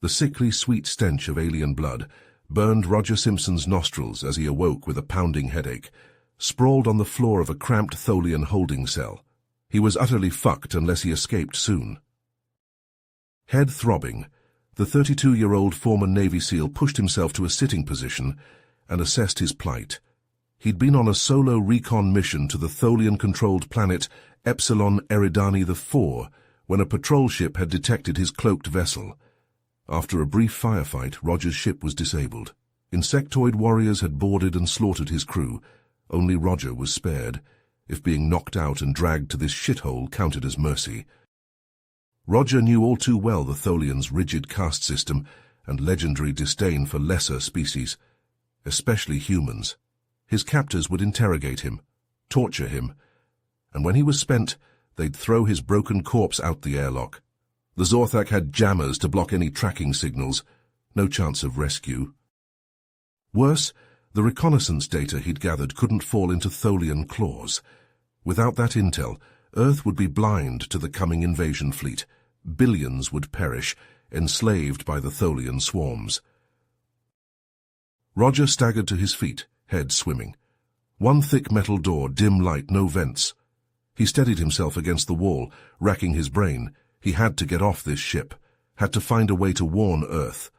The sickly sweet stench of alien blood burned Roger Simpson's nostrils as he awoke with a pounding headache, sprawled on the floor of a cramped Tholian holding cell. He was utterly fucked unless he escaped soon. Head throbbing, the 32-year-old former Navy SEAL pushed himself to a sitting position and assessed his plight. He'd been on a solo recon mission to the Tholian-controlled planet Epsilon Eridani IV when a patrol ship had detected his cloaked vessel. After a brief firefight, Roger's ship was disabled. Insectoid warriors had boarded and slaughtered his crew. Only Roger was spared, if being knocked out and dragged to this shithole counted as mercy. Roger knew all too well the Tholians' rigid caste system and legendary disdain for lesser species, especially humans. His captors would interrogate him, torture him, and when he was spent, they'd throw his broken corpse out the airlock. The Zorthak had jammers to block any tracking signals. No chance of rescue. Worse, the reconnaissance data he'd gathered couldn't fall into Tholian claws. Without that intel, Earth would be blind to the coming invasion fleet. Billions would perish, enslaved by the Tholian swarms. Roger staggered to his feet, head swimming. One thick metal door, dim light, no vents. He steadied himself against the wall, racking his brain. He had to get off this ship, had to find a way to warn Earth.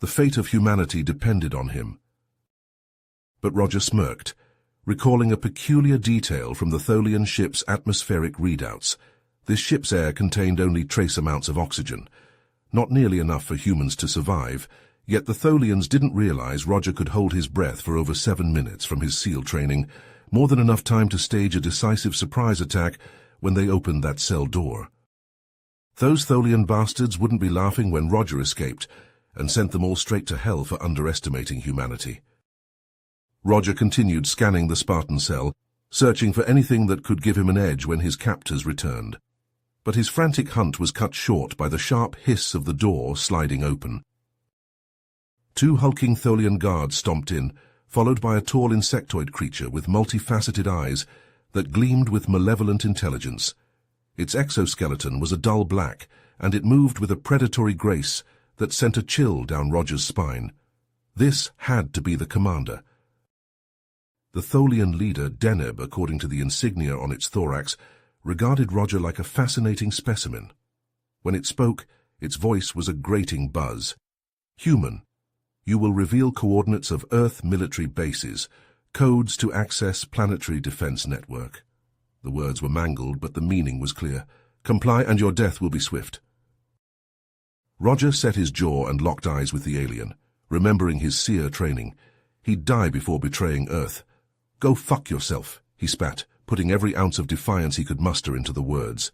The fate of humanity depended on him. But Roger smirked, recalling a peculiar detail from the Tholian ship's atmospheric readouts. This ship's air contained only trace amounts of oxygen, not nearly enough for humans to survive, yet the Tholians didn't realize Roger could hold his breath for over 7 minutes from his SEAL training, more than enough time to stage a decisive surprise attack when they opened that cell door. Those Tholian bastards wouldn't be laughing when Roger escaped and sent them all straight to hell for underestimating humanity. Roger continued scanning the Spartan cell, searching for anything that could give him an edge when his captors returned. But his frantic hunt was cut short by the sharp hiss of the door sliding open. 2 hulking Tholian guards stomped in, followed by a tall insectoid creature with multifaceted eyes that gleamed with malevolent intelligence. Its exoskeleton was a dull black, and it moved with a predatory grace that sent a chill down Roger's spine. This had to be the commander. The Tholian leader, Deneb, according to the insignia on its thorax, regarded Roger like a fascinating specimen. When it spoke, its voice was a grating buzz. Human, you will reveal coordinates of Earth military bases, codes to access planetary defense network. The words were mangled, but the meaning was clear. Comply and your death will be swift. Roger set his jaw and locked eyes with the alien, remembering his seer training. He'd die before betraying Earth. Go fuck yourself, he spat, putting every ounce of defiance he could muster into the words.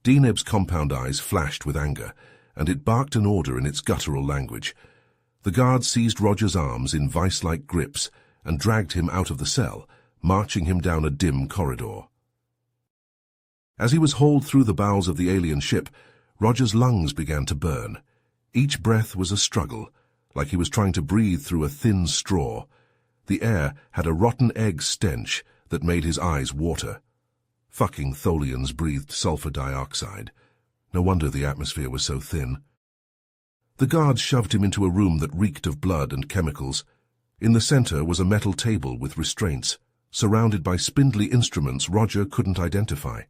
Deneb's compound eyes flashed with anger, and it barked an order in its guttural language. The guards seized Roger's arms in vice-like grips and dragged him out of the cell, marching him down a dim corridor. As he was hauled through the bowels of the alien ship, Roger's lungs began to burn. Each breath was a struggle, like he was trying to breathe through a thin straw. The air had a rotten egg stench that made his eyes water. Fucking Tholians breathed sulfur dioxide. No wonder the atmosphere was so thin. The guards shoved him into a room that reeked of blood and chemicals. In the center was a metal table with restraints, surrounded by spindly instruments Roger couldn't identify.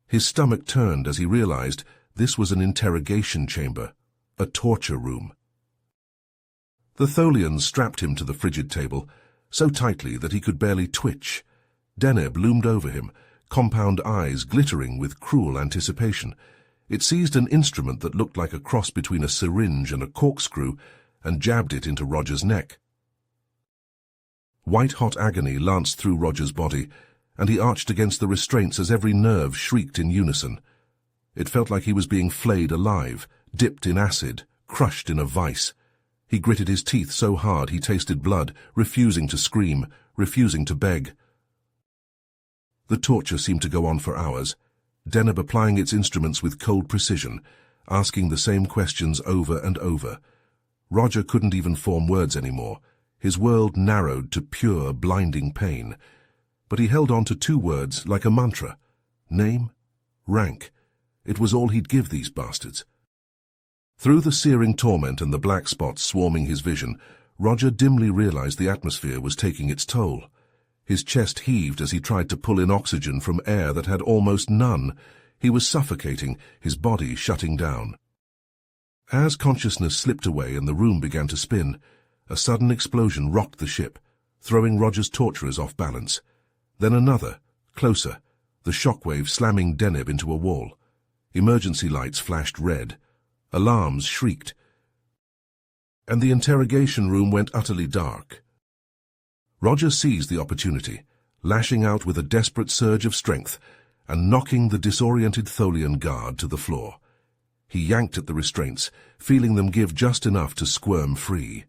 His stomach turned as he realized this was an interrogation chamber, a torture room. The Tholians strapped him to the frigid table, so tightly that he could barely twitch. Deneb loomed over him, compound eyes glittering with cruel anticipation. It seized an instrument that looked like a cross between a syringe and a corkscrew and jabbed it into Roger's neck. White-hot agony lanced through Roger's body, and he arched against the restraints as every nerve shrieked in unison. It felt like he was being flayed alive, dipped in acid, crushed in a vice. He gritted his teeth so hard he tasted blood, refusing to scream, refusing to beg. The torture seemed to go on for hours, Deneb applying its instruments with cold precision, asking the same questions over and over. Roger couldn't even form words anymore. His world narrowed to pure, blinding pain. But he held on to 2 words like a mantra. Name, rank. It was all he'd give these bastards. Through the searing torment and the black spots swarming his vision, Roger dimly realized the atmosphere was taking its toll. His chest heaved as he tried to pull in oxygen from air that had almost none. He was suffocating, his body shutting down. As consciousness slipped away and the room began to spin, a sudden explosion rocked the ship, throwing Roger's torturers off balance. Then another, closer, the shockwave slamming Deneb into a wall. Emergency lights flashed red. Alarms shrieked. And the interrogation room went utterly dark. Roger seized the opportunity, lashing out with a desperate surge of strength and knocking the disoriented Tholian guard to the floor. He yanked at the restraints, feeling them give just enough to squirm free.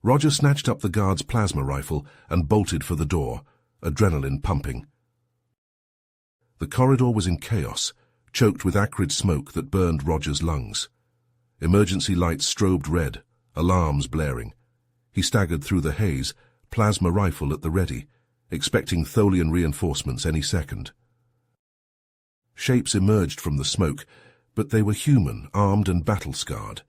Roger snatched up the guard's plasma rifle and bolted for the door, adrenaline pumping. The corridor was in chaos, choked with acrid smoke that burned Roger's lungs. Emergency lights strobed red, alarms blaring. He staggered through the haze, plasma rifle at the ready, expecting Tholian reinforcements any second. Shapes emerged from the smoke, but they were human, armed and battle-scarred.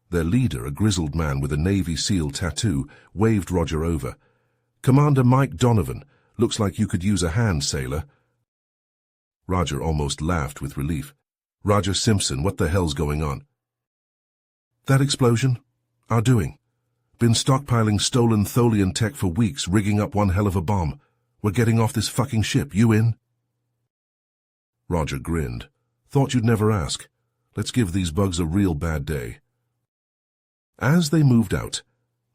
Their leader, a grizzled man with a Navy SEAL tattoo, waved Roger over. "Commander Mike Donovan, looks like you could use a hand, sailor." Roger almost laughed with relief. "Roger Simpson, what the hell's going on?" "That explosion? Our doing. Been stockpiling stolen Tholian tech for weeks, rigging up one hell of a bomb. We're getting off this fucking ship. You in?" Roger grinned. "Thought you'd never ask. Let's give these bugs a real bad day." As they moved out,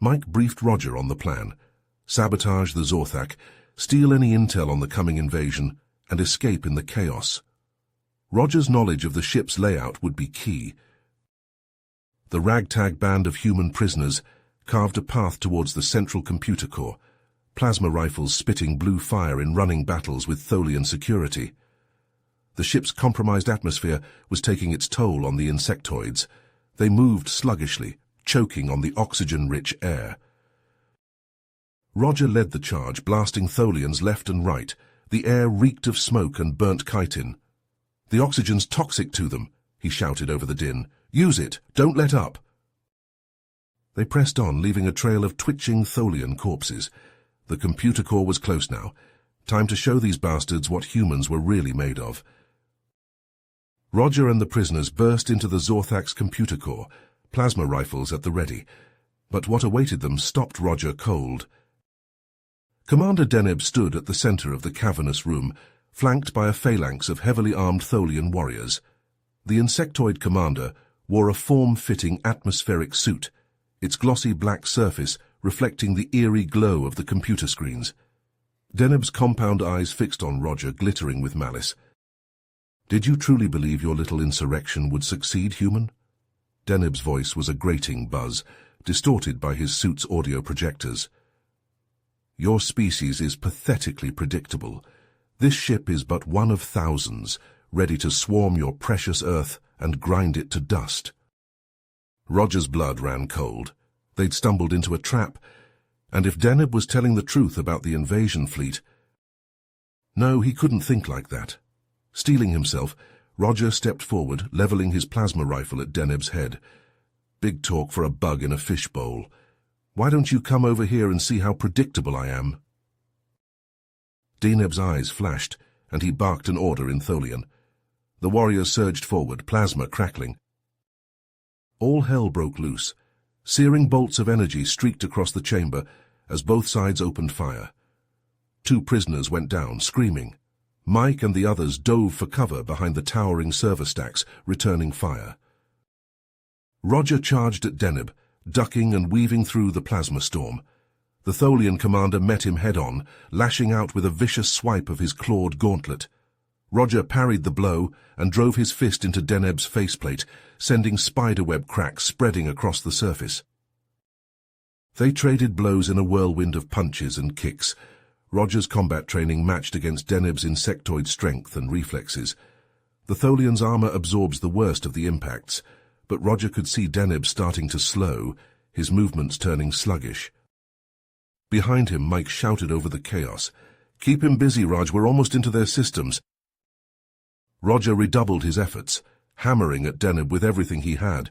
Mike briefed Roger on the plan. Sabotage the Zorthak, steal any intel on the coming invasion, and escape in the chaos. Roger's knowledge of the ship's layout would be key. The ragtag band of human prisoners carved a path towards the central computer core, plasma rifles spitting blue fire in running battles with Tholian security. The ship's compromised atmosphere was taking its toll on the insectoids. They moved sluggishly, choking on the oxygen-rich air. Roger led the charge, blasting Tholians left and right. The air reeked of smoke and burnt chitin. "The oxygen's toxic to them," he shouted over the din. "Use it! Don't let up!" They pressed on, leaving a trail of twitching Tholian corpses. The computer core was close now. Time to show these bastards what humans were really made of. Roger and the prisoners burst into the Zorthak's computer core, plasma rifles at the ready. But what awaited them stopped Roger cold. Commander Deneb stood at the center of the cavernous room, flanked by a phalanx of heavily armed Tholian warriors. The insectoid commander wore a form-fitting atmospheric suit, its glossy black surface reflecting the eerie glow of the computer screens. Deneb's compound eyes fixed on Roger, glittering with malice. "Did you truly believe your little insurrection would succeed, human?" Deneb's voice was a grating buzz, distorted by his suit's audio projectors. "Your species is pathetically predictable. This ship is but one of thousands, ready to swarm your precious Earth and grind it to dust." Roger's blood ran cold. They'd stumbled into a trap, and if Deneb was telling the truth about the invasion fleet... No, he couldn't think like that. Steeling himself, Roger stepped forward, leveling his plasma rifle at Deneb's head. "Big talk for a bug in a fishbowl. Why don't you come over here and see how predictable I am?" Deneb's eyes flashed, and he barked an order in Tholian. The warriors surged forward, plasma crackling. All hell broke loose. Searing bolts of energy streaked across the chamber as both sides opened fire. 2 prisoners went down, screaming. Mike and the others dove for cover behind the towering server stacks, returning fire. Roger charged at Deneb, ducking and weaving through the plasma storm. The Tholian commander met him head-on, lashing out with a vicious swipe of his clawed gauntlet. Roger parried the blow and drove his fist into Deneb's faceplate, sending spiderweb cracks spreading across the surface. They traded blows in a whirlwind of punches and kicks. Roger's combat training matched against Deneb's insectoid strength and reflexes. The Tholian's armor absorbs the worst of the impacts, but Roger could see Deneb starting to slow, his movements turning sluggish. Behind him, Mike shouted over the chaos. "Keep him busy, Rog, we're almost into their systems." Roger redoubled his efforts, hammering at Deneb with everything he had.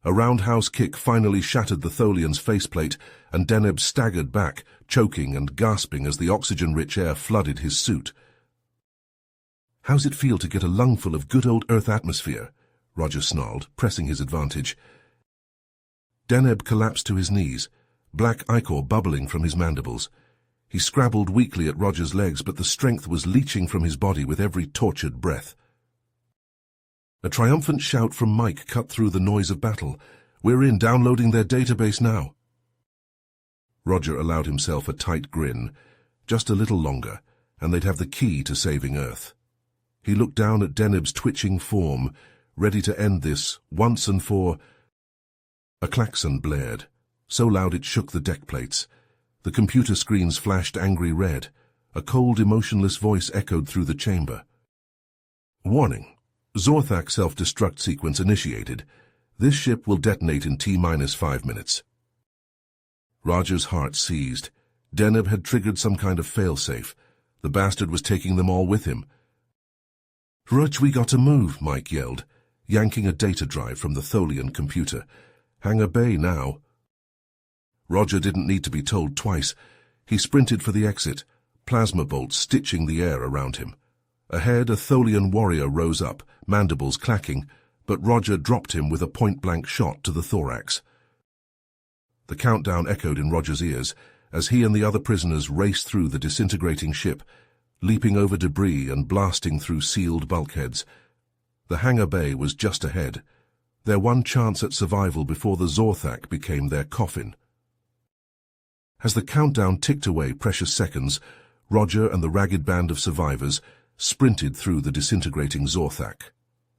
A roundhouse kick finally shattered the Tholian's faceplate, and Deneb staggered back, choking and gasping as the oxygen-rich air flooded his suit. "How's it feel to get a lungful of good old Earth atmosphere?" Roger snarled, pressing his advantage. Deneb collapsed to his knees, black ichor bubbling from his mandibles. He scrabbled weakly at Roger's legs, but the strength was leaching from his body with every tortured breath. A triumphant shout from Mike cut through the noise of battle. "We're in, downloading their database now." Roger allowed himself a tight grin. Just a little longer, and they'd have the key to saving Earth. He looked down at Deneb's twitching form, ready to end this, once and for... A klaxon blared, so loud it shook the deck plates. The computer screens flashed angry red. A cold, emotionless voice echoed through the chamber. "Warning. Zorthak self-destruct sequence initiated. This ship will detonate in T-5 minutes." Roger's heart seized. Deneb had triggered some kind of failsafe. The bastard was taking them all with him. "Rudge, we got to move," Mike yelled, yanking a data drive from the Tholian computer. "Hangar Bay now." Roger didn't need to be told twice. He sprinted for the exit, plasma bolts stitching the air around him. Ahead, a Tholian warrior rose up, mandibles clacking, but Roger dropped him with a point-blank shot to the thorax. The countdown echoed in Roger's ears as he and the other prisoners raced through the disintegrating ship, leaping over debris and blasting through sealed bulkheads. The hangar bay was just ahead, their one chance at survival before the Zorthak became their coffin. As the countdown ticked away precious seconds, Roger and the ragged band of survivors sprinted through the disintegrating Zorthak.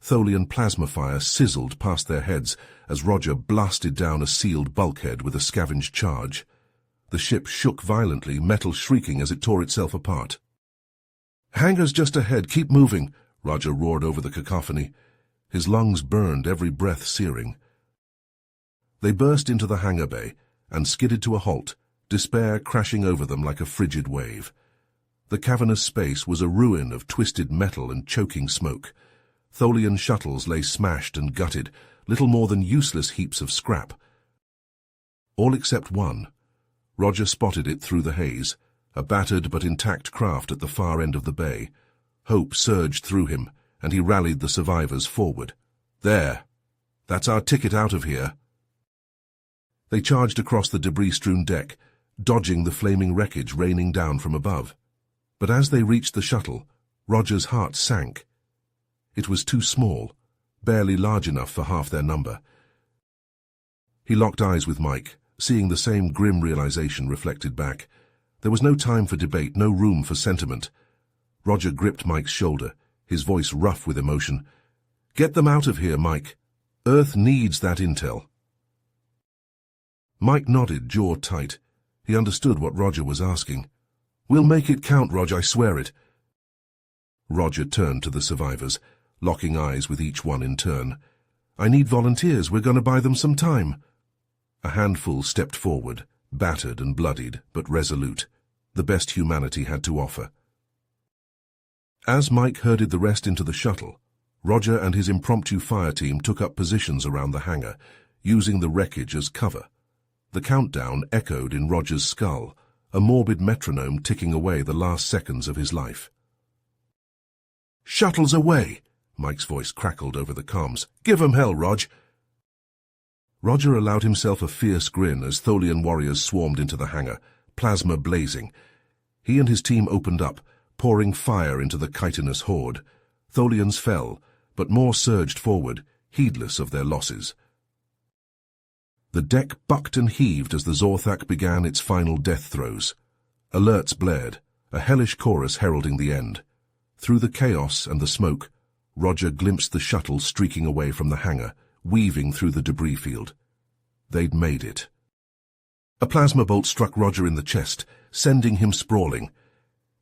Tholian plasma fire sizzled past their heads as Roger blasted down a sealed bulkhead with a scavenged charge. The ship shook violently, metal shrieking as it tore itself apart. "Hangar's just ahead, keep moving," Roger roared over the cacophony. His lungs burned, every breath searing. They burst into the hangar bay and skidded to a halt, despair crashing over them like a frigid wave. The cavernous space was a ruin of twisted metal and choking smoke. Tholian shuttles lay smashed and gutted, little more than useless heaps of scrap. All except one. Roger spotted it through the haze, a battered but intact craft at the far end of the bay. Hope surged through him, and he rallied the survivors forward. "There! That's our ticket out of here." They charged across the debris-strewn deck, dodging the flaming wreckage raining down from above. But as they reached the shuttle, Roger's heart sank. It was too small, barely large enough for half their number. He locked eyes with Mike, seeing the same grim realization reflected back. There was no time for debate, no room for sentiment. Roger gripped Mike's shoulder, his voice rough with emotion. "Get them out of here, Mike. Earth needs that intel." Mike nodded, jaw tight. He understood what Roger was asking. "We'll make it count, Roger, I swear it." Roger turned to the survivors, locking eyes with each one in turn. "I need volunteers. We're going to buy them some time." A handful stepped forward, battered and bloodied, but resolute, the best humanity had to offer. As Mike herded the rest into the shuttle, Roger and his impromptu fire team took up positions around the hangar, using the wreckage as cover. The countdown echoed in Roger's skull, a morbid metronome ticking away the last seconds of his life. "Shuttles away!" Mike's voice crackled over the comms. "Give 'em hell, Rog!" Roger allowed himself a fierce grin as Tholian warriors swarmed into the hangar, plasma blazing. He and his team opened up, pouring fire into the chitinous horde. Tholians fell, but more surged forward, heedless of their losses. The deck bucked and heaved as the Zorthak began its final death throes. Alerts blared, a hellish chorus heralding the end. Through the chaos and the smoke, Roger glimpsed the shuttle streaking away from the hangar, weaving through the debris field. They'd made it. A plasma bolt struck Roger in the chest, sending him sprawling.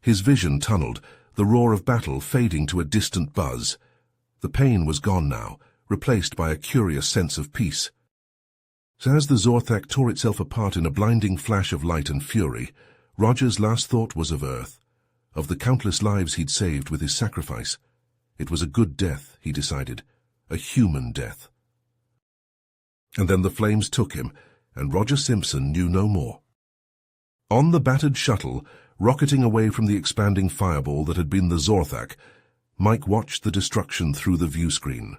His vision tunneled, the roar of battle fading to a distant buzz. The pain was gone now, replaced by a curious sense of peace. As the Zorthak tore itself apart in a blinding flash of light and fury, Roger's last thought was of Earth, of the countless lives he'd saved with his sacrifice. It was a good death, he decided, a human death. And then the flames took him, and Roger Simpson knew no more. On the battered shuttle, rocketing away from the expanding fireball that had been the Zorthak, Mike watched the destruction through the viewscreen.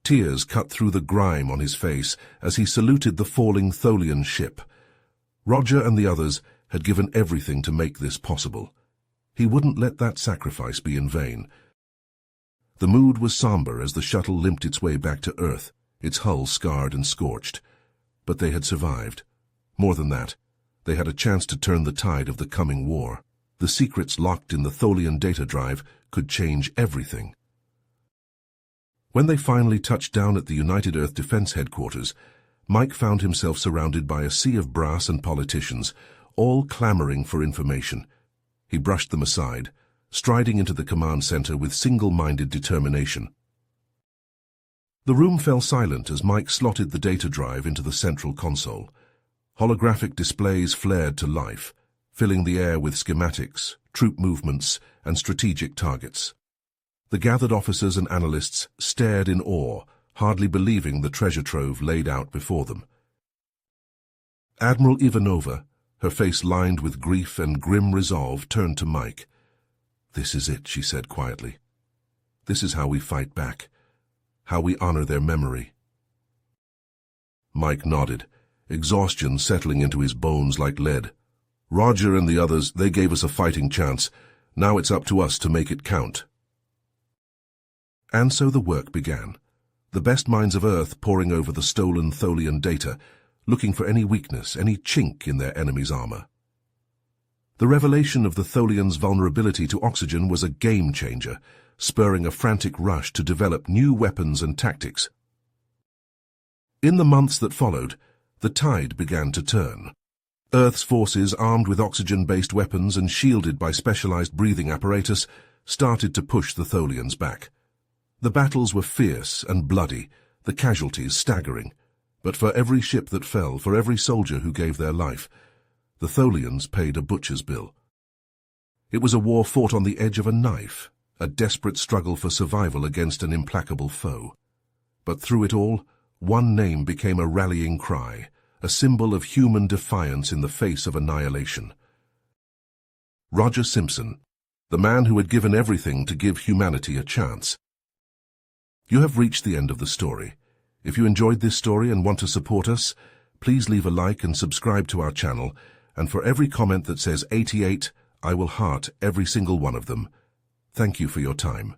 Tears cut through the grime on his face as he saluted the falling Tholian ship. Roger and the others had given everything to make this possible. He wouldn't let that sacrifice be in vain. The mood was somber as the shuttle limped its way back to Earth, its hull scarred and scorched. But they had survived. More than that, they had a chance to turn the tide of the coming war. The secrets locked in the Tholian data drive could change everything. When they finally touched down at the United Earth Defense Headquarters, Mike found himself surrounded by a sea of brass and politicians, all clamoring for information. He brushed them aside, striding into the command center with single-minded determination. The room fell silent as Mike slotted the data drive into the central console. Holographic displays flared to life, filling the air with schematics, troop movements, and strategic targets. The gathered officers and analysts stared in awe, hardly believing the treasure trove laid out before them. Admiral Ivanova, her face lined with grief and grim resolve, turned to Mike. "This is it," she said quietly. "This is how we fight back, how we honor their memory." Mike nodded, exhaustion settling into his bones like lead. "Roger and the others, they gave us a fighting chance. Now it's up to us to make it count." And so the work began. The best minds of Earth poring over the stolen Tholian data, looking for any weakness, any chink in their enemy's armor. The revelation of the Tholians' vulnerability to oxygen was a game-changer, spurring a frantic rush to develop new weapons and tactics. In the months that followed, the tide began to turn. Earth's forces, armed with oxygen-based weapons and shielded by specialized breathing apparatus, started to push the Tholians back. The battles were fierce and bloody, the casualties staggering. But for every ship that fell, for every soldier who gave their life, the Tholians paid a butcher's bill. It was a war fought on the edge of a knife, a desperate struggle for survival against an implacable foe. But through it all, one name became a rallying cry, a symbol of human defiance in the face of annihilation. Roger Simpson, the man who had given everything to give humanity a chance. You have reached the end of the story. If you enjoyed this story and want to support us, please leave a like and subscribe to our channel, and for every comment that says 88, I will heart every single one of them. Thank you for your time.